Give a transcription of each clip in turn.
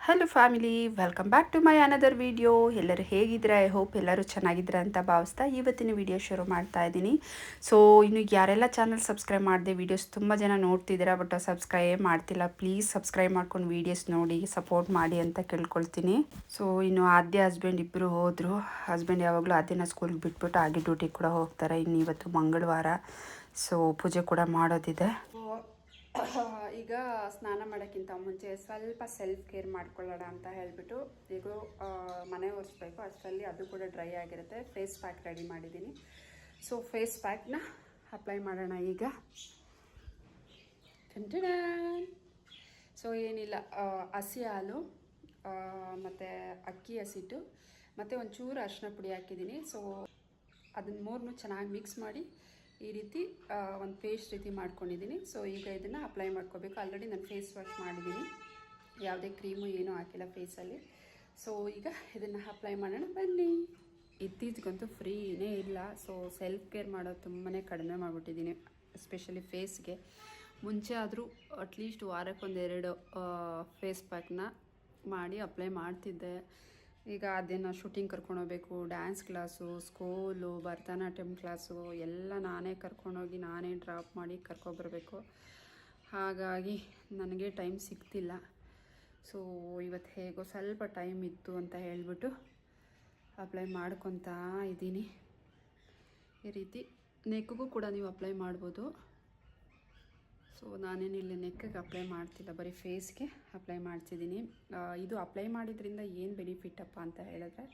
Hello family, welcome back to my another video. ಎಲ್ಲರೂ ಹೇಗಿದ್ದೀರಾ? I hope ಎಲ್ಲರೂ ಚೆನ್ನಾಗಿದ್ದೀರಾ ಅಂತ ಭಾವಿಸ್ತಾ ಇವತ್ತಿನ ವಿಡಿಯೋ ಶುರು ಮಾಡ್ತಾ ಇದ್ದೀನಿ. ಸೊ ಇನ್ನು ಯಾರೆಲ್ಲ ಚಾನಲ್ ಸಬ್ಸ್ಕ್ರೈಬ್ ಮಾಡಿದೆ, ವೀಡಿಯೋಸ್ ತುಂಬ ಜನ ನೋಡ್ತಿದ್ದೀರಾ ಬಟ್ ಸಬ್ಸ್ಕ್ರೈಬ್ ಮಾಡ್ತಿಲ್ಲ. ಪ್ಲೀಸ್ ಸಬ್ಸ್ಕ್ರೈಬ್ ಮಾಡ್ಕೊಂಡು ವೀಡಿಯೋಸ್ ನೋಡಿ ಸಪೋರ್ಟ್ ಮಾಡಿ ಅಂತ ಕೇಳ್ಕೊಳ್ತೀನಿ. ಸೊ ಇನ್ನು ಆದ್ಯ ಹಸ್ಬೆಂಡ್ ಇಬ್ಬರು ಹೋದರು. ಹಸ್ಬೆಂಡ್ ಯಾವಾಗಲೂ ಆದ್ಯನ ಸ್ಕೂಲ್ಗೆ ಬಿಟ್ಬಿಟ್ಟು ಆಗಿ ಡ್ಯೂಟಿಗೆ ಕೂಡ ಹೋಗ್ತಾರೆ. ಇನ್ನು ಇವತ್ತು ಮಂಗಳವಾರ, ಸೊ ಪೂಜೆ ಕೂಡ ಮಾಡೋದಿದೆ. ಈಗ ಸ್ನಾನ ಮಾಡೋಕ್ಕಿಂತ ಮುಂಚೆ ಸ್ವಲ್ಪ ಸೆಲ್ಫ್ ಕೇರ್ ಮಾಡ್ಕೊಳ್ಳೋಣ ಅಂತ ಹೇಳಿಬಿಟ್ಟು ಈಗ ಮನೆ ಒರೆಸ್ಬೇಕು. ಅಷ್ಟರಲ್ಲಿ ಅದು ಕೂಡ ಡ್ರೈ ಆಗಿರುತ್ತೆ. ಫೇಸ್ ಪ್ಯಾಕ್ ರೆಡಿ ಮಾಡಿದ್ದೀನಿ. ಸೊ ಫೇಸ್ ಪ್ಯಾಕ್ನ ಅಪ್ಲೈ ಮಾಡೋಣ ಈಗ. ಸೊ ಏನಿಲ್ಲ, ಹಸಿ ಹಾಲು ಮತ್ತು ಅಕ್ಕಿ ಹಸಿಟ್ಟು ಮತ್ತು ಒಂಚೂರು ಅರಿಶಿನ ಪುಡಿ ಹಾಕಿದ್ದೀನಿ. ಸೊ ಅದನ್ನು ಮೂರನ್ನೂ ಚೆನ್ನಾಗಿ ಮಿಕ್ಸ್ ಮಾಡಿ ಈ ರೀತಿ ಒಂದು ಪೇಸ್ಟ್ ರೀತಿ ಮಾಡ್ಕೊಂಡಿದ್ದೀನಿ. ಸೊ ಈಗ ಇದನ್ನು ಅಪ್ಲೈ ಮಾಡ್ಕೋಬೇಕು. ಆಲ್ರೆಡಿ ನಾನು ಫೇಸ್ ವಾಶ್ ಮಾಡಿದ್ದೀನಿ, ಯಾವುದೇ ಕ್ರೀಮು ಏನೂ ಹಾಕಿಲ್ಲ ಫೇಸಲ್ಲಿ. ಸೊ ಈಗ ಇದನ್ನು ಅಪ್ಲೈ ಮಾಡೋಣ ಬನ್ನಿ. ಇತ್ತೀಚೆಗಂತೂ ಫ್ರೀನೇ ಇಲ್ಲ. ಸೊ ಸೆಲ್ಫ್ ಕೇರ್ ಮಾಡೋದು ತುಂಬಾ ಕಡಿಮೆ ಮಾಡಿಬಿಟ್ಟಿದ್ದೀನಿ, ಎಸ್ಪೆಷಲಿ ಫೇಸ್ಗೆ. ಮುಂಚೆ ಆದರೂ ಅಟ್ಲೀಸ್ಟ್ ವಾರಕ್ಕೊಂದೆರಡು ಫೇಸ್ ಪ್ಯಾಕ್ನ ಮಾಡಿ ಅಪ್ಲೈ ಮಾಡ್ತಿದ್ದೆ. ಈಗ ಅದನ್ನು ಶೂಟಿಂಗ್ ಕರ್ಕೊಂಡೋಗ್ಬೇಕು, dance class, school, Bharatanatyam class ಎಲ್ಲ ನಾನೇ ಕರ್ಕೊಂಡೋಗಿ ನಾನೇ ಡ್ರಾಪ್ ಮಾಡಿ ಕರ್ಕೊಬರ್ಬೇಕು. ಹಾಗಾಗಿ ನನಗೆ ಟೈಮ್ ಸಿಗ್ತಿಲ್ಲ. ಸೊ ಇವತ್ತು ಹೇಗೋ ಸ್ವಲ್ಪ ಟೈಮ್ ಇತ್ತು ಅಂತ ಹೇಳಿಬಿಟ್ಟು ಅಪ್ಲೈ ಮಾಡ್ಕೊತಾ ಇದ್ದೀನಿ. ಈ ರೀತಿ ನೆಕ್ಗೂ ಕೂಡ ನೀವು ಅಪ್ಲೈ ಮಾಡ್ಬೋದು. ಸೊ ನಾನೇನಿಲ್ಲಿ ನೆಕ್ಕಿಗೆ ಅಪ್ಲೈ ಮಾಡ್ತಿಲ್ಲ, ಬರೀ ಫೇಸ್ಗೆ ಅಪ್ಲೈ ಮಾಡ್ತಿದ್ದೀನಿ. ಇದು ಅಪ್ಲೈ ಮಾಡಿದ್ರಿಂದ ಏನು ಬೆನಿಫಿಟ್ಟಪ್ಪ ಅಂತ ಹೇಳಿದ್ರೆ,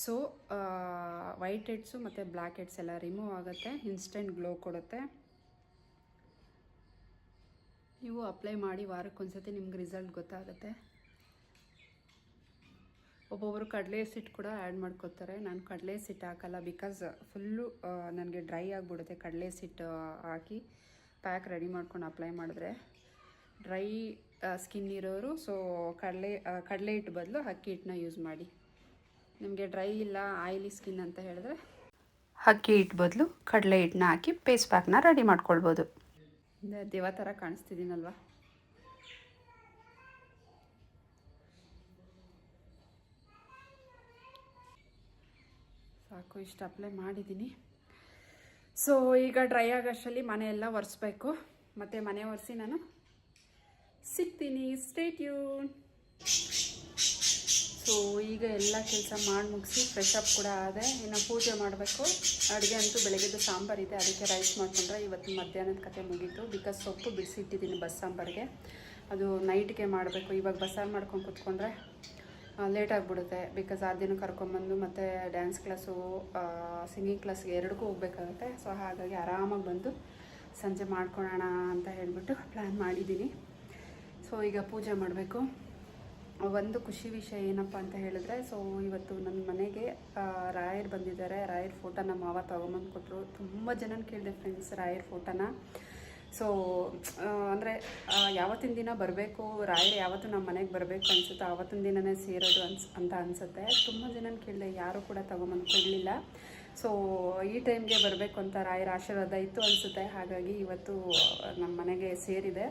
ಸೊ ವೈಟ್ ಹೆಡ್ಸು ಮತ್ತು ಬ್ಲ್ಯಾಕ್ ಹೆಡ್ಸ್ ಎಲ್ಲ ರಿಮೂವ್ ಆಗುತ್ತೆ, ಇನ್ಸ್ಟೆಂಟ್ ಗ್ಲೋ ಕೊಡುತ್ತೆ. ನೀವು ಅಪ್ಲೈ ಮಾಡಿ ವಾರಕ್ಕೊಂದ್ಸತಿ ನಿಮ್ಗೆ ರಿಸಲ್ಟ್ ಗೊತ್ತಾಗುತ್ತೆ. ಒಬ್ಬೊಬ್ಬರು ಕಡಲೆ ಹಿಟ್ಟು ಕೂಡ ಆ್ಯಡ್ ಮಾಡ್ಕೋತಾರೆ. ನಾನು ಕಡಲೆ ಹಿಟ್ಟು ಹಾಕಲ್ಲ, ಬಿಕಾಸ್ ಫುಲ್ಲು ನನಗೆ ಡ್ರೈ ಆಗಿಬಿಡುತ್ತೆ. ಕಡಲೆ ಹಿಟ್ಟು ಹಾಕಿ ಪ್ಯಾಕ್ ರೆಡಿ ಮಾಡ್ಕೊಂಡು ಅಪ್ಲೈ ಮಾಡಿದ್ರೆ ಡ್ರೈ ಸ್ಕಿನ್ ಇರೋರು ಸೊ ಕಡಲೆ ಹಿಟ್ಟು ಬದಲು ಅಕ್ಕಿ ಹಿಟ್ಟನ್ನ ಯೂಸ್ ಮಾಡಿ. ನಿಮಗೆ ಡ್ರೈ ಇಲ್ಲ ಆಯಿಲಿ ಸ್ಕಿನ್ ಅಂತ ಹೇಳಿದ್ರೆ ಅಕ್ಕಿ ಹಿಟ್ಟು ಬದಲು ಕಡಲೆ ಹಿಟ್ಟನ್ನ ಹಾಕಿ ಫೇಸ್ ಪ್ಯಾಕ್ನ ರೆಡಿ ಮಾಡ್ಕೊಳ್ಬೋದು. ದೇವ ಥರ ಕಾಣಿಸ್ತಿದ್ದೀನಲ್ವ. ಸಾಕು, ಇಷ್ಟು ಅಪ್ಲೈ ಮಾಡಿದ್ದೀನಿ. ಸೊ ಈಗ ಡ್ರೈ ಆಗೋಷ್ಟರಲ್ಲಿ ಮನೆಯೆಲ್ಲ ಒರೆಸ್ಬೇಕು. ಮತ್ತು ಮನೆ ಒರೆಸಿ ನಾನು ಸಿಗ್ತೀನಿ. Stay tune. ಸೊ ಈಗ ಎಲ್ಲ ಕೆಲಸ ಮಾಡಿ ಮುಗಿಸಿ ಫ್ರೆಶ್ ಅಪ್ ಕೂಡ ಆದೆ. ಇನ್ನು ಪೂಜೆ ಮಾಡಬೇಕು. ಅಡುಗೆ ಅಂತೂ ಬೆಳಗ್ಗೆದು ಸಾಂಬಾರಿದೆ, ಅದಕ್ಕೆ ರೈಸ್ ಮಾಡಿಕೊಂಡ್ರೆ ಇವತ್ತು ಮಧ್ಯಾಹ್ನದ ಕತೆ ಮುಗೀತು. ಬಿಕಾಸ್ ಸೊಪ್ಪು ಬಿಡಿಸಿಟ್ಟಿದ್ದೀನಿ ಬಸ್ಸಾಂಬಾರಿಗೆ, ಅದು ನೈಟ್ಗೆ ಮಾಡಬೇಕು. ಇವಾಗ ಬಸ್ಸಾರು ಮಾಡ್ಕೊಂಡು ಕೂತ್ಕೊಂಡ್ರೆ ಲೇಟ್ ಆಗಿಬಿಡುತ್ತೆ. ಬಿಕಾಸ್ ಆದ್ಯನೂ ಕರ್ಕೊಂಬಂದು ಮತ್ತು ಡ್ಯಾನ್ಸ್ ಕ್ಲಾಸು, ಸಿಂಗಿಂಗ್ ಕ್ಲಾಸ್ಗೆ ಎರಡಕ್ಕೂ ಹೋಗ್ಬೇಕಾಗುತ್ತೆ. ಸೊ ಹಾಗಾಗಿ ಆರಾಮಾಗಿ ಬಂದು ಸಂಜೆ ಮಾಡ್ಕೊಳ್ಳೋಣ ಅಂತ ಹೇಳಿಬಿಟ್ಟು ಪ್ಲ್ಯಾನ್ ಮಾಡಿದ್ದೀನಿ. ಸೊ ಈಗ ಪೂಜೆ ಮಾಡಬೇಕು. ಒಂದು ಖುಷಿ ವಿಷಯ ಏನಪ್ಪ ಅಂತ ಹೇಳಿದ್ರೆ, ಸೊ ಇವತ್ತು ನನ್ನ ಮನೆಗೆ ರಾಯರ್ ಬಂದಿದ್ದಾರೆ. ರಾಯರ್ ಫೋಟೋ ನಮ್ಮ ಮಾವ ತೊಗೊಂಬಂದು ಕೊಟ್ಟರು. ತುಂಬ ಜನನ ಕೇಳಿದೆ ಫ್ರೆಂಡ್ಸ್ ರಾಯರ್ ಫೋಟೋನ. ಸೊ ಅಂದರೆ ಯಾವತ್ತಿನ ದಿನ ಬರಬೇಕು, ರಾಯರು ಯಾವತ್ತು ನಮ್ಮ ಮನೆಗೆ ಬರಬೇಕು ಅನಿಸುತ್ತೆ, ಆವತ್ತಿನ ದಿನವೇ ಸೇರೋದು ಅಂತ ಅನಿಸುತ್ತೆ. ತುಂಬ ಜನನ ಕೇಳಿದೆ, ಯಾರೂ ಕೂಡ ತೊಗೊಂಬಂದು ಕೊಡಲಿಲ್ಲ. ಸೊ ಈ ಟೈಮ್ಗೆ ಬರಬೇಕು ಅಂತ ರಾಯರ ಆಶೀರ್ವಾದ ಇತ್ತು ಅನಿಸುತ್ತೆ. ಹಾಗಾಗಿ ಇವತ್ತು ನಮ್ಮ ಮನೆಗೆ ಸೇರಿದೆ.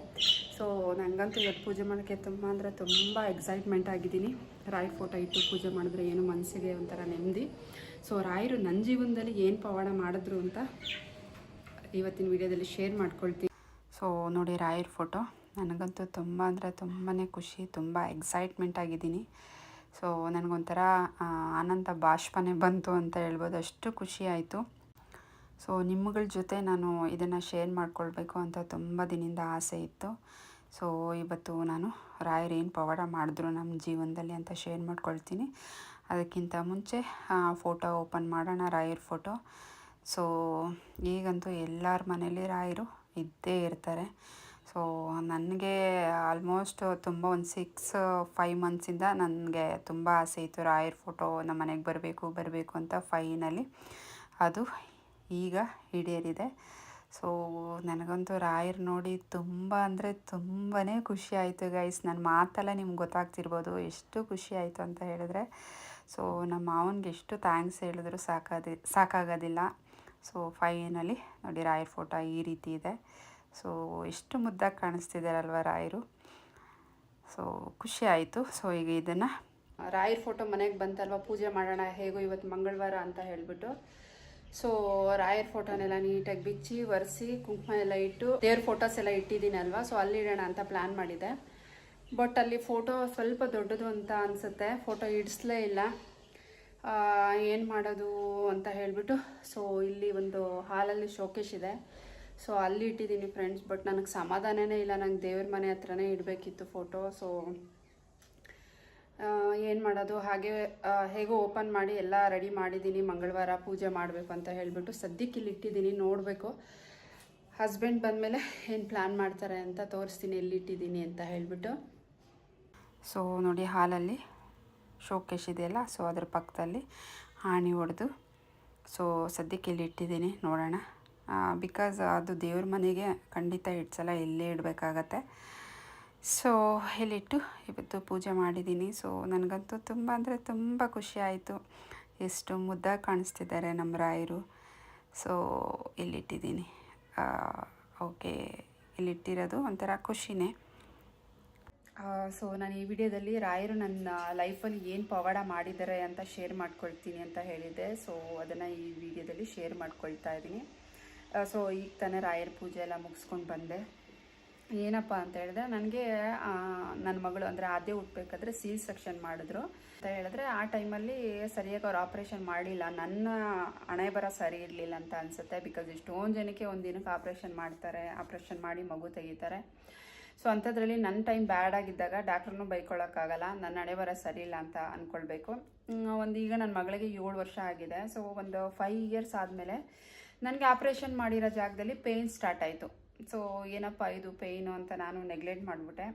ಸೊ ನನಗಂತೂ ಇವತ್ತು ಪೂಜೆ ಮಾಡೋಕ್ಕೆ ತುಂಬ ಅಂದರೆ ತುಂಬ ಎಕ್ಸೈಟ್ಮೆಂಟ್ ಆಗಿದ್ದೀನಿ. ರಾಯರ ಫೋಟೋ ಇಟ್ಟು ಪೂಜೆ ಮಾಡಿದ್ರೆ ಏನು ಮನಸ್ಸಿಗೆ ಒಂಥರ ನೆಮ್ಮದಿ. ಸೊ ರಾಯರು ನನ್ನ ಜೀವನದಲ್ಲಿ ಏನು ಪವಾಡ ಮಾಡಿದ್ರು ಅಂತ ಇವತ್ತಿನ ವಿಡಿಯೋದಲ್ಲಿ ಶೇರ್ ಮಾಡ್ಕೊಳ್ತೀನಿ. ಸೊ ನೋಡಿ ರಾಯರ್ ಫೋಟೋ, ನನಗಂತೂ ತುಂಬ ಅಂದರೆ ತುಂಬಾ ಖುಷಿ, ತುಂಬ ಎಕ್ಸೈಟ್ಮೆಂಟ್ ಆಗಿದ್ದೀನಿ. ಸೊ ನನಗೊಂಥರ ಆನಂದ ಬಾಷ್ಪನೇ ಬಂತು ಅಂತ ಹೇಳ್ಬೋದು, ಅಷ್ಟು ಖುಷಿ ಆಯಿತು. ಸೊ ನಿಮ್ಮಗಳ ಜೊತೆ ನಾನು ಇದನ್ನು ಶೇರ್ ಮಾಡ್ಕೊಳ್ಬೇಕು ಅಂತ ತುಂಬ ದಿನದಿಂದ ಆಸೆ ಇತ್ತು. ಸೊ ಇವತ್ತು ನಾನು ರಾಯರು ಏನು ಪವಾಡ ಮಾಡಿದ್ರು ನಮ್ಮ ಜೀವನದಲ್ಲಿ ಅಂತ ಶೇರ್ ಮಾಡ್ಕೊಳ್ತೀನಿ. ಅದಕ್ಕಿಂತ ಮುಂಚೆ ಫೋಟೋ ಓಪನ್ ಮಾಡೋಣ, ರಾಯರ್ ಫೋಟೋ. ಸೊ ಈಗಂತೂ ಎಲ್ಲರ ಮನೇಲಿ ರಾಯರು ಇದ್ದೇ ಇರ್ತಾರೆ. ಸೊ ನನಗೆ ಆಲ್ಮೋಸ್ಟ್ ತುಂಬ ಒಂದು 6-5 ಮಂತ್ಸಿಂದ ನನಗೆ ತುಂಬ ಆಸೆ ಇತ್ತು ರಾಯರ್ ಫೋಟೋ ನಮ್ಮ ಮನೆಗೆ ಬರಬೇಕು ಅಂತ. ಫೈನಲಿ ಅದು ಈಗ ಈಡೇರಿದೆ. ಸೊ ನನಗಂತೂ ರಾಯರು ನೋಡಿ ತುಂಬ ಅಂದರೆ ತುಂಬಾ ಖುಷಿ ಆಯಿತು ಗೈಸ್. ನನ್ನ ಮಾತೆಲ್ಲ ನಿಮ್ಗೆ ಗೊತ್ತಾಗ್ತಿರ್ಬೋದು ಎಷ್ಟು ಖುಷಿ ಆಯಿತು ಅಂತ ಹೇಳಿದ್ರೆ. ಸೊ ನಮ್ಮ ಮಾವನಿಗೆ ಎಷ್ಟು ಥ್ಯಾಂಕ್ಸ್ ಹೇಳಿದ್ರು ಸಾಕಾಗೋದಿಲ್ಲ. ಸೊ ಫೈನಲಿ ನೋಡಿ ರಾಯರ್ ಫೋಟೋ ಈ ರೀತಿ ಇದೆ. ಸೊ ಎಷ್ಟು ಮುದ್ದಾಗಿ ಕಾಣಿಸ್ತಿದ್ದಾರಲ್ವ ರಾಯರು. ಸೊ ಖುಷಿ ಆಯಿತು. ಸೊ ಈಗ ಇದನ್ನು ರಾಯರ್ ಫೋಟೋ ಮನೆಗೆ ಬಂತಲ್ವ, ಪೂಜೆ ಮಾಡೋಣ ಹೇಗೋ ಇವತ್ತು ಮಂಗಳವಾರ ಅಂತ ಹೇಳಿಬಿಟ್ಟು, ಸೊ ರಾಯರ್ ಫೋಟೋನೆಲ್ಲ ನೀಟಾಗಿ ಬಿಚ್ಚಿ ಒರೆಸಿ ಕುಂಕುಮ ಎಲ್ಲ ಇಟ್ಟು ದೇವ್ರ ಫೋಟೋಸ್ ಎಲ್ಲ ಇಟ್ಟಿದ್ದೀನಿ ಅಲ್ವಾ, ಸೊ ಅಲ್ಲಿ ಇಡೋಣ ಅಂತ ಪ್ಲ್ಯಾನ್ ಮಾಡಿದೆ. ಬಟ್ ಅಲ್ಲಿ ಫೋಟೋ ಸ್ವಲ್ಪ ದೊಡ್ಡದು ಅಂತ ಅನಿಸುತ್ತೆ, ಫೋಟೋ ಇಡಿಸ್ಲೇ ಇಲ್ಲ. ಏನು ಮಾಡೋದು ಅಂತ ಹೇಳಿಬಿಟ್ಟು, ಸೊ ಇಲ್ಲಿ ಒಂದು ಹಾಲಲ್ಲಿ ಶೋಕೇಶ್ ಇದೆ, ಸೊ ಅಲ್ಲಿ ಇಟ್ಟಿದ್ದೀನಿ ಫ್ರೆಂಡ್ಸ್. ಬಟ್ ನನಗೆ ಸಮಾಧಾನನೇ ಇಲ್ಲ, ನಂಗೆ ದೇವ್ರ ಮನೆ ಹತ್ರನೇ ಇಡಬೇಕಿತ್ತು ಫೋಟೋ. ಸೊ ಏನು ಮಾಡೋದು, ಹಾಗೆ ಹೇಗೋ ಓಪನ್ ಮಾಡಿ ಎಲ್ಲ ರೆಡಿ ಮಾಡಿದ್ದೀನಿ, ಮಂಗಳವಾರ ಪೂಜೆ ಮಾಡಬೇಕು ಅಂತ ಹೇಳಿಬಿಟ್ಟು ಸದ್ಯಕ್ಕೆ ಇಲ್ಲಿ ಇಟ್ಟಿದ್ದೀನಿ. ನೋಡಬೇಕು ಹಸ್ಬೆಂಡ್ ಬಂದಮೇಲೆ ಏನು ಪ್ಲ್ಯಾನ್ ಮಾಡ್ತಾರೆ ಅಂತ ತೋರಿಸ್ತೀನಿ ಎಲ್ಲಿಟ್ಟಿದ್ದೀನಿ ಅಂತ ಹೇಳಿಬಿಟ್ಟು. ಸೊ ನೋಡಿ ಹಾಲಲ್ಲಿ ಶೋಕೇಶ್ ಇದೆಯಲ್ಲ, ಸೊ ಅದ್ರ ಪಕ್ಕದಲ್ಲಿ ಆಣಿ ಹೊಡೆದು ಸೊ ಸದ್ಯಕ್ಕೆ ಇಲ್ಲಿ ಇಟ್ಟಿದ್ದೀನಿ. ನೋಡೋಣ, ಬಿಕಾಸ್ ಅದು ದೇವ್ರ ಮನೆಗೆ ಖಂಡಿತ ಇಡ್ಸಲ್ಲ, ಇಲ್ಲೇ ಇಡಬೇಕಾಗತ್ತೆ. ಸೊ ಇಲ್ಲಿಟ್ಟು ಇವತ್ತು ಪೂಜೆ ಮಾಡಿದ್ದೀನಿ. ಸೊ ನನಗಂತೂ ತುಂಬ ಅಂದರೆ ತುಂಬ ಖುಷಿ ಆಯಿತು, ಎಷ್ಟು ಮುದ್ದಾಗಿ ಕಾಣಿಸ್ತಿದ್ದಾರೆ ನಮ್ಮ ರಾಯರು. ಸೊ ಇಲ್ಲಿಟ್ಟಿದ್ದೀನಿ. ಓಕೆ, ಇಲ್ಲಿಟ್ಟಿರೋದು ಒಂಥರ ಖುಷಿನೇ. ಸೊ ನಾನು ಈ ವಿಡಿಯೋದಲ್ಲಿ ರಾಯರು ನನ್ನ ಲೈಫಲ್ಲಿ ಏನು ಪವಾಡ ಮಾಡಿದ್ದಾರೆ ಅಂತ ಶೇರ್ ಮಾಡ್ಕೊಳ್ತೀನಿ ಅಂತ ಹೇಳಿದ್ದೆ. ಸೊ ಅದನ್ನು ಈ ವಿಡಿಯೋದಲ್ಲಿ ಶೇರ್ ಮಾಡ್ಕೊಳ್ತಾ ಇದ್ದೀನಿ. ಸೊ ಈಗ ತಾನೇ ರಾಯರ ಪೂಜೆ ಎಲ್ಲ ಮುಗಿಸ್ಕೊಂಡು ಬಂದೆ. ಏನಪ್ಪ ಅಂತ ಹೇಳಿದ್ರೆ, ನನಗೆ ನನ್ನ ಮಗಳು ಅಂದರೆ ಆದ್ಯ ಹುಟ್ಟಬೇಕಾದ್ರೆ ಸೆಕ್ಷನ್ ಮಾಡಿದ್ರು ಅಂತ ಹೇಳಿದ್ರೆ, ಆ ಟೈಮಲ್ಲಿ ಸರಿಯಾಗಿ ಅವ್ರು ಆಪ್ರೇಷನ್ ಮಾಡಿಲ್ಲ. ನನ್ನ ಹಣೆ ಬರ ಸರಿ ಇರಲಿಲ್ಲ ಅಂತ ಅನಿಸುತ್ತೆ. ಬಿಕಾಸ್ ಇಷ್ಟೊಂದು ಜನಕ್ಕೆ ಒಂದು ದಿನಕ್ಕೆ ಆಪ್ರೇಷನ್ ಮಾಡ್ತಾರೆ, ಆಪ್ರೇಷನ್ ಮಾಡಿ ಮಗು ತೆಗಿತಾರೆ. ಸೊ ಅಂಥದ್ರಲ್ಲಿ ನನ್ನ ಟೈಮ್ ಬ್ಯಾಡ್ ಆಗಿದ್ದಾಗ ಡಾಕ್ಟ್ರನ್ನೂ ಬೈಕೊಳ್ಳೋಕ್ಕಾಗಲ್ಲ, ನನ್ನ ಹಣೆ ಬರ ಸರಿ ಇಲ್ಲ ಅಂತ ಅಂದ್ಕೊಳ್ಬೇಕು. ಈಗ ನನ್ನ ಮಗಳಿಗೆ 7 ವರ್ಷ ಆಗಿದೆ. ಸೊ ಒಂದು 5 ಇಯರ್ಸ್ ಆದಮೇಲೆ ನನಗೆ ಆಪ್ರೇಷನ್ ಮಾಡಿರೋ ಜಾಗದಲ್ಲಿ ಪೇಯ್ನ್ ಸ್ಟಾರ್ಟ್ ಆಯಿತು. ಸೊ ಏನಪ್ಪ ಇದು ಪೇಯ್ನು ಅಂತ ನಾನು ನೆಗ್ಲೆಕ್ಟ್ ಮಾಡಿಬಿಟ್ಟೆ.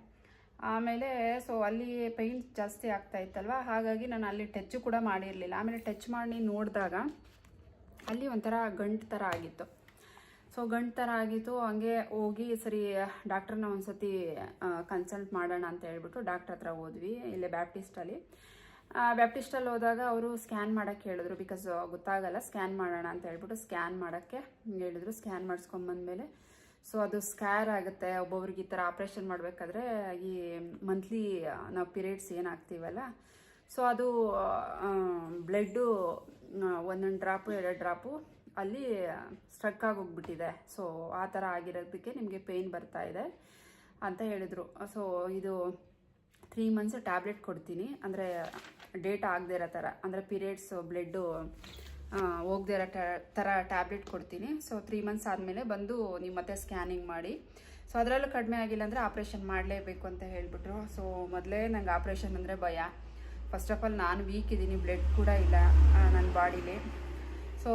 ಆಮೇಲೆ ಸೊ ಅಲ್ಲಿ ಪೇಯ್ನ್ ಜಾಸ್ತಿ ಆಗ್ತಾ ಇತ್ತಲ್ವ, ಹಾಗಾಗಿ ನಾನು ಅಲ್ಲಿ ಟಚ್ಚು ಕೂಡ ಮಾಡಿರಲಿಲ್ಲ. ಆಮೇಲೆ ಟಚ್ ಮಾಡಿ ನೋಡಿದಾಗ ಅಲ್ಲಿ ಒಂಥರ ಗಂಟು ಥರ ಆಗಿತ್ತು. ಸೊ ಗಂಟು ಥರ ಆಗಿತ್ತು. ಹಂಗೆ ಹೋಗಿ ಸರಿ ಡಾಕ್ಟ್ರನ್ನ ಒಂದು ಸತಿ ಕನ್ಸಲ್ಟ್ ಮಾಡೋಣ ಅಂತ ಹೇಳ್ಬಿಟ್ಟು ಡಾಕ್ಟ್ರ್ ಹತ್ರ ಹೋದ್ವಿ, ಇಲ್ಲೇ ಬ್ಯಾಪ್ಟಿಸ್ಟಲ್ಲಿ ಹೋದಾಗ ಅವರು ಸ್ಕ್ಯಾನ್ ಮಾಡೋಕ್ಕೆ ಹೇಳಿದ್ರು. ಬಿಕಾಸ್ ಗೊತ್ತಾಗಲ್ಲ, ಸ್ಕ್ಯಾನ್ ಮಾಡೋಣ ಅಂತ ಹೇಳ್ಬಿಟ್ಟು ಸ್ಕ್ಯಾನ್ ಮಾಡೋಕ್ಕೆ ಹೇಳಿದ್ರು. ಸ್ಕ್ಯಾನ್ ಮಾಡಿಸ್ಕೊಂಬಂದ್ಮೇಲೆ ಸೊ ಅದು ಸ್ಕ್ಯಾರ್ ಆಗುತ್ತೆ. ಒಬ್ಬೊಬ್ರಿಗೆ ಈ ಥರ ಆಪ್ರೇಷನ್ ಮಾಡಬೇಕಾದ್ರೆ ಈ ಮಂತ್ಲಿ ನಾವು ಪೀರಿಯಡ್ಸ್ ಏನಾಗ್ತೀವಲ್ಲ, ಸೊ ಅದು ಬ್ಲಡ್ಡು 1 ಡ್ರಾಪು 2 ಡ್ರಾಪು ಅಲ್ಲಿ ಸ್ಟ್ರಕ್ ಆಗೋಗ್ಬಿಟ್ಟಿದೆ. ಸೊ ಆ ಥರ ಆಗಿರೋದಕ್ಕೆ ನಿಮಗೆ ಪೇಯ್ನ್ ಬರ್ತಾ ಇದೆ ಅಂತ ಹೇಳಿದರು. ಸೊ ಇದು 3 ಮಂತ್ಸ್ ಟ್ಯಾಬ್ಲೆಟ್ ಕೊಡ್ತೀನಿ, ಅಂದರೆ ಡೇಟ್ ಆಗದೆ ಇರೋ ಥರ, ಅಂದರೆ ಪೀರಿಯಡ್ಸ್ ಬ್ಲಡ್ಡು ಹೋಗದೆ ಇರೋ ಥರ ಟ್ಯಾಬ್ಲೆಟ್ ಕೊಡ್ತೀನಿ. ಸೊ 3 ಮಂತ್ಸ್ ಆದಮೇಲೆ ಬಂದು ನೀವು ಮತ್ತೆ ಸ್ಕ್ಯಾನಿಂಗ್ ಮಾಡಿ, ಸೊ ಅದರಲ್ಲೂ ಕಡಿಮೆ ಆಗಿಲ್ಲ ಅಂದರೆ ಆಪ್ರೇಷನ್ ಮಾಡಲೇಬೇಕು ಅಂತ ಹೇಳಿಬಿಟ್ರು. ಸೊ ಮೊದಲೇ ನಂಗೆ ಆಪ್ರೇಷನ್ ಅಂದರೆ ಭಯ. ಫಸ್ಟ್ ಆಫ್ ಆಲ್ ನಾನು ವೀಕ್ ಇದ್ದೀನಿ, ಬ್ಲಡ್ ಕೂಡ ಇಲ್ಲ ನನ್ನ ಬಾಡೀಲಿ. ಸೊ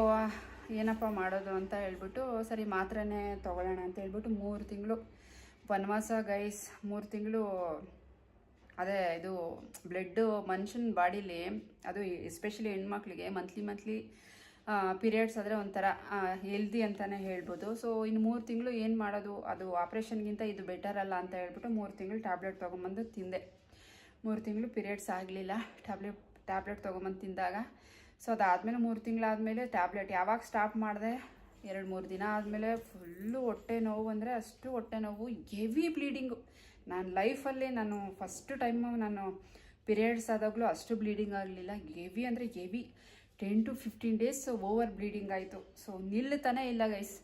ಏನಪ್ಪ ಮಾಡೋದು ಅಂತ ಹೇಳ್ಬಿಟ್ಟು ಸರಿ ಮಾತ್ರೆನೇ ತೊಗೊಳ್ಳೋಣ ಅಂತ ಹೇಳ್ಬಿಟ್ಟು 3 ತಿಂಗಳು ವನವಾಸ ಗೈಸ್. 3 ತಿಂಗಳು ಅದೇ ಇದು ಬ್ಲಡ್ಡು ಮನುಷ್ಯನ ಬಾಡೀಲಿ, ಅದು ಎಸ್ಪೆಷಲಿ ಹೆಣ್ಮಕ್ಳಿಗೆ ಮಂತ್ಲಿ ಪೀರಿಯಡ್ಸ್ ಆದರೆ ಒಂಥರ ಹೆಲ್ದಿ ಅಂತಲೇ ಹೇಳ್ಬೋದು. ಸೊ ಇನ್ನು 3 ತಿಂಗಳು ಏನು ಮಾಡೋದು, ಅದು ಆಪ್ರೇಷನ್ಗಿಂತ ಇದು ಬೆಟರ್ ಅಲ್ಲ ಅಂತ ಹೇಳ್ಬಿಟ್ಟು 3 ತಿಂಗಳು ಟ್ಯಾಬ್ಲೆಟ್ ತೊಗೊಂಬಂದು ತಿಂದೆ. 3 ತಿಂಗಳು ಪೀರಿಯಡ್ಸ್ ಆಗಲಿಲ್ಲ, ಟ್ಯಾಬ್ಲೆಟ್ ತೊಗೊಂಬಂದು ತಿಂದಾಗ. ಸೊ ಅದಾದಮೇಲೆ 3 ತಿಂಗಳಾದಮೇಲೆ ಟ್ಯಾಬ್ಲೆಟ್ ಯಾವಾಗ ಸ್ಟಾಪ್ ಮಾಡಿದೆ, 2-3 ದಿನ ಆದಮೇಲೆ ಫುಲ್ಲು ಹೊಟ್ಟೆ ನೋವು, ಅಂದರೆ ಅಷ್ಟು ಹೊಟ್ಟೆ ನೋವು, ಹೆವಿ ಬ್ಲೀಡಿಂಗು. ನಾನು ಲೈಫಲ್ಲಿ ನಾನು ಫಸ್ಟ್ ಟೈಮು ನಾನು ಪೀರಿಯಡ್ಸ್ ಆದಾಗಲೂ ಅಷ್ಟು ಬ್ಲೀಡಿಂಗ್ ಆಗಲಿಲ್ಲ. ಹೆವಿ ಅಂದರೆ heavy, 10 to 15 days over bleeding ಆಯಿತು. ಸೊ ನಿಲ್ತಾನೇ ಇಲ್ಲ ಗೈಸ್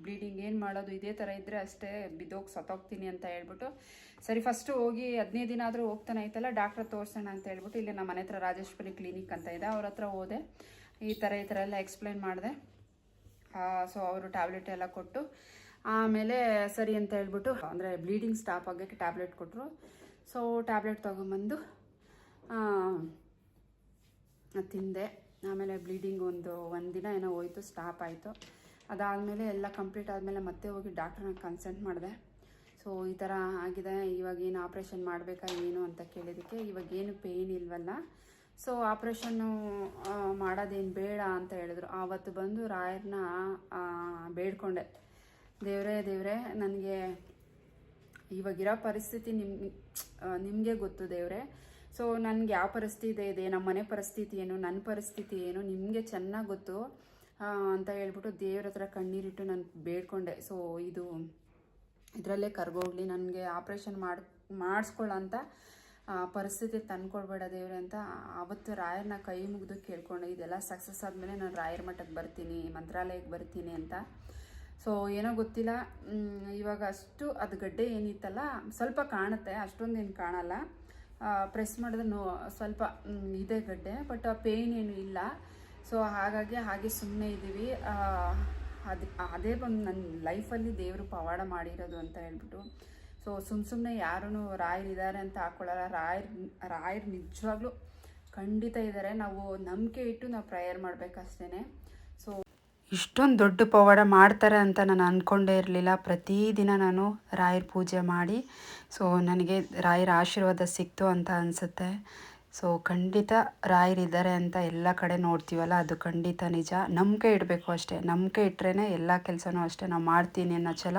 ಬ್ಲೀಡಿಂಗ್. ಏನು ಮಾಡೋದು, ಇದೇ ಥರ ಇದ್ದರೆ ಅಷ್ಟೇ ಬಿದ್ದೋಗಿ ಸತ್ತೋಗ್ತೀನಿ ಅಂತ ಹೇಳ್ಬಿಟ್ಟು ಸರಿ ಫಸ್ಟು ಹೋಗಿ 15 ದಿನ ಆದರೂ ಹೋಗ್ತಾನೆ ಐತಲ್ಲ, ಡಾಕ್ಟ್ರ್ ತೋರಿಸೋಣ ಅಂತ ಹೇಳ್ಬಿಟ್ಟು ಇಲ್ಲಿ ನಮ್ಮ ಮನೆ ಹತ್ರ ರಾಜೇಶ್ವರಿ ಕ್ಲಿನಿಕ್ ಅಂತ ಇದೆ, ಅವ್ರ ಹತ್ರ ಹೋದೆ. ಈ ಥರ ಎಲ್ಲ ಎಕ್ಸ್ಪ್ಲೈನ್ ಮಾಡಿದೆ. ಸೊ ಅವರು ಟ್ಯಾಬ್ಲೆಟ್ ಎಲ್ಲ ಕೊಟ್ಟು ಆಮೇಲೆ ಸರಿ ಅಂತ ಹೇಳ್ಬಿಟ್ಟು, ಅಂದರೆ ಬ್ಲೀಡಿಂಗ್ ಸ್ಟಾಪ್ ಆಗೋಕ್ಕೆ ಟ್ಯಾಬ್ಲೆಟ್ ಕೊಟ್ಟರು. ಸೊ ಟ್ಯಾಬ್ಲೆಟ್ ತೊಗೊಂಬಂದು ತಿಂದೆ. ಆಮೇಲೆ ಬ್ಲೀಡಿಂಗ್ ಒಂದು ದಿನ ಏನೋ ಹೋಯ್ತು, ಸ್ಟಾಪ್ ಆಯಿತು. ಅದಾದಮೇಲೆ ಎಲ್ಲ ಕಂಪ್ಲೀಟ್ ಆದಮೇಲೆ ಮತ್ತೆ ಹೋಗಿ ಡಾಕ್ಟ್ರನ್ನ ಕನ್ಸಲ್ಟ್ ಮಾಡಿದೆ. ಸೊ ಈ ಥರ ಆಗಿದೆ, ಇವಾಗೇನು ಆಪ್ರೇಷನ್ ಮಾಡಬೇಕಾ ಏನು ಅಂತ ಕೇಳಿದ್ದಕ್ಕೆ ಇವಾಗೇನು ಪೇಯ್ನ್ ಇಲ್ವಲ್ಲ, ಸೊ ಆಪ್ರೇಷನ್ನು ಮಾಡೋದೇನು ಬೇಡ ಅಂತ ಹೇಳಿದ್ರು. ಆವತ್ತು ಬಂದು ರಾಯರನ್ನ ಬೇಡ್ಕೊಂಡೆ, ದೇವರೇ ನನಗೆ ಇವಾಗಿರೋ ಪರಿಸ್ಥಿತಿ ನಿಮಗೆ ಗೊತ್ತು ದೇವರೇ. ಸೊ ನನಗೆ ಯಾವ ಪರಿಸ್ಥಿತಿ ಇದೆ, ನಮ್ಮ ಮನೆ ಪರಿಸ್ಥಿತಿ ಏನು, ನನ್ನ ಪರಿಸ್ಥಿತಿ ಏನು ನಿಮಗೆ ಚೆನ್ನಾಗಿ ಗೊತ್ತು ಅಂತ ಹೇಳ್ಬಿಟ್ಟು ದೇವ್ರ ಹತ್ರ ಕಣ್ಣೀರಿಟ್ಟು ನಾನು ಬೇಡ್ಕೊಂಡೆ. ಸೊ ಇದರಲ್ಲೇ ಕರ್ಗೋಗ್ಲಿ, ನನಗೆ ಆಪ್ರೇಷನ್ ಮಾಡಿಸ್ಕೊಳ್ಳೋಂಥ ಪರಿಸ್ಥಿತಿ ತಂದ್ಕೊಡ್ಬೇಡ ದೇವ್ರೆ ಅಂತ ಆವತ್ತು ರಾಯರನ್ನ ಕೈ ಮುಗಿದು ಕೇಳ್ಕೊಂಡೆ. ಇದೆಲ್ಲ ಸಕ್ಸಸ್ ಆದಮೇಲೆ ನಾನು ರಾಯರ ಮಠಕ್ಕೆ ಬರ್ತೀನಿ, ಮಂತ್ರಾಲಯಕ್ಕೆ ಬರ್ತೀನಿ ಅಂತ. ಸೊ ಏನೋ ಗೊತ್ತಿಲ್ಲ, ಇವಾಗ ಅಷ್ಟು ಅದು ಗಡ್ಡೆ ಏನಿತ್ತಲ್ಲ ಸ್ವಲ್ಪ ಕಾಣುತ್ತೆ, ಅಷ್ಟೊಂದೇನು ಕಾಣಲ್ಲ. ಪ್ರೆಸ್ ಮಾಡಿದ್ರೆ ಸ್ವಲ್ಪ ಇದೆ ಗಡ್ಡೆ, ಬಟ್ ಪೇಯ್ನ್ ಏನು ಇಲ್ಲ. ಸೊ ಹಾಗಾಗಿ ಹಾಗೆ ಸುಮ್ಮನೆ ಇದ್ದೀವಿ. ಅದೇ ಒಂದು ನನ್ನ ಲೈಫಲ್ಲಿ ದೇವರು ಪವಾಡ ಮಾಡಿರೋದು ಅಂತ ಹೇಳ್ಬಿಟ್ಟು. ಸೊ ಸುಮ್ಮನೆ ಯಾರೂ ರಾಯರಿದ್ದಾರೆ ಅಂತ ಹಾಕ್ಕೊಳ್ಳಲ್ಲ. ರಾಯರು ನಿಜವಾಗ್ಲೂ ಖಂಡಿತ ಇದ್ದಾರೆ. ನಾವು ನಂಬಿಕೆ ಇಟ್ಟು ನಾವು ಪ್ರೇಯರ್ ಮಾಡಬೇಕಷ್ಟೇ. ಸೊ ಇಷ್ಟೊಂದು ದೊಡ್ಡ ಪವಾಡ ಮಾಡ್ತಾರೆ ಅಂತ ನಾನು ಅಂದ್ಕೊಂಡೇ ಇರಲಿಲ್ಲ. ಪ್ರತಿದಿನ ನಾನು ರಾಯರ ಪೂಜೆ ಮಾಡಿ ಸೊ ನನಗೆ ರಾಯರ ಆಶೀರ್ವಾದ ಸಿಕ್ತು ಅಂತ ಅನಿಸುತ್ತೆ. ಸೊ ಖಂಡಿತ ರಾಯರಿದ್ದಾರೆ ಅಂತ ಎಲ್ಲ ಕಡೆ ನೋಡ್ತೀವಲ್ಲ, ಅದು ಖಂಡಿತ ನಿಜ. ನಂಬಿಕೆ ಇಡಬೇಕು ಅಷ್ಟೇ. ನಂಬಿಕೆ ಇಟ್ಟರೆ ಎಲ್ಲ ಕೆಲಸನೂ ಅಷ್ಟೇ ನಾವು ಮಾಡ್ತೀನಿ ಅನ್ನೋ ಛಲ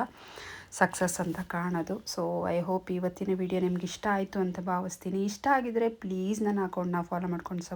ಸಕ್ಸಸ್ ಅಂತ ಕಾಣೋದು. ಸೊ ಐ ಹೋಪ್ ಇವತ್ತಿನ ವಿಡಿಯೋ ನಿಮ್ಗೆ ಇಷ್ಟ ಆಯಿತು ಅಂತ ಭಾವಿಸ್ತೀನಿ. ಇಷ್ಟ ಆಗಿದರೆ ಪ್ಲೀಸ್ ನನ್ನ ಅಕೌಂಟ್ನ ಫಾಲೋ ಮಾಡ್ಕೊಂಡು